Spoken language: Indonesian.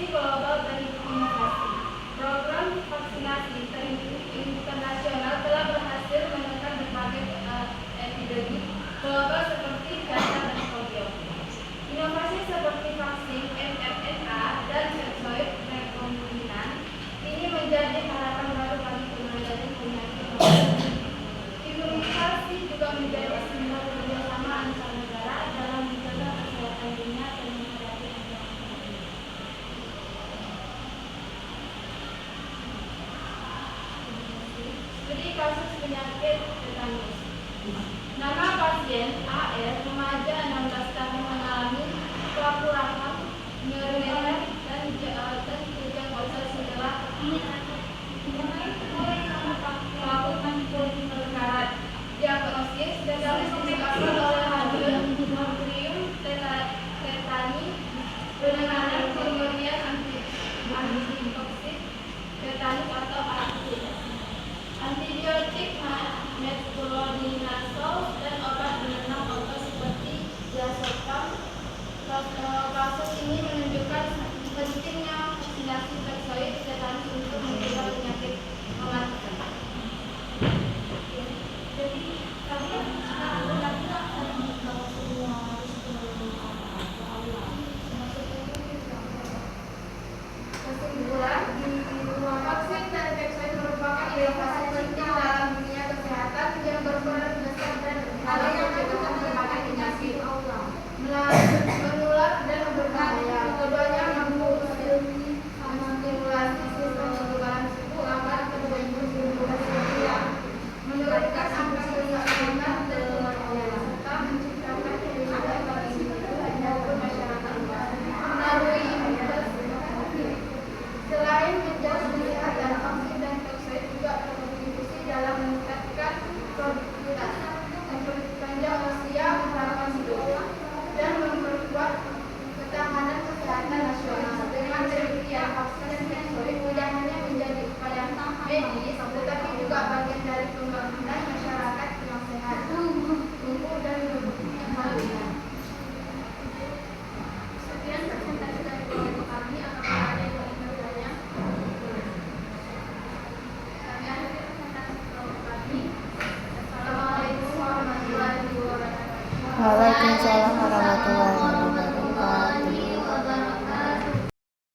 Visi global berinovasi. Program vaksinasi internasional telah berhasil menekan berbagai epidemi global seperti cacar dan polio. Inovasi seperti vaksin mRNA dan seksoid rekombinan ini menjadi harapan baru bagi pengendali penyakit menular. Imunisasi juga menjadi simbol kerjasama antar negara dalam menjaga kesehatan dunia dan menghadapi ancaman. Studi kasus penyakit tetanus. Nama pasien AR, remaja 16 tahun, mengalami pelaku rahang, nyeri leher, dan kejang otot setelah melakukan pemekaran. Diagnosis tetanus disebabkan oleh Haemophilus tetani, penanganan kemudian antitoksik tetanus atau antibiotik metronidazole dan obat penenang otot seperti diazepam. Kasus ini menunjukkan pentingnya vaksinasi seksoid tetanus untuk mencegah penyakit mematikan. Jadi kalian kesimpulan, vaksin dan seksoid merupakan inovasi penting dalam dunia kesehatan yang berperan besar dan dalam pencegahan berbagai penyakit menular dan berbahaya. Keduanya mampu menstimulasi sistem kekebalan tubuh agar terbentuk imunitas yang menurunkan angka kesakitan dan kematian serta menciptakan kehidupan bagi individu maupun masyarakat melalui imunitas. Selain menjaga kesehatan, vaksin dan seksoid juga berkontribusi dalam meningkatkan produktivitas, memperpanjang usia harapan hidup, dan memperkuat ketahanan kesehatan nasional. Dengan demikian, vaksin dan seksoid tidak hanya menjadi upaya medis, tetapi juga bagian dari pembangunan masyarakat yang sehat, tumbuh dan berkelanjutan. Sekian presentasi dari kelompok kami. Apakah ada yang ingin bertanya? Kami akhiri presentasi kelompok kami. Assalamualaikum warahmatullahi wabarakatuh. Waalaikumsalam warahmatullahi wabarakatuh.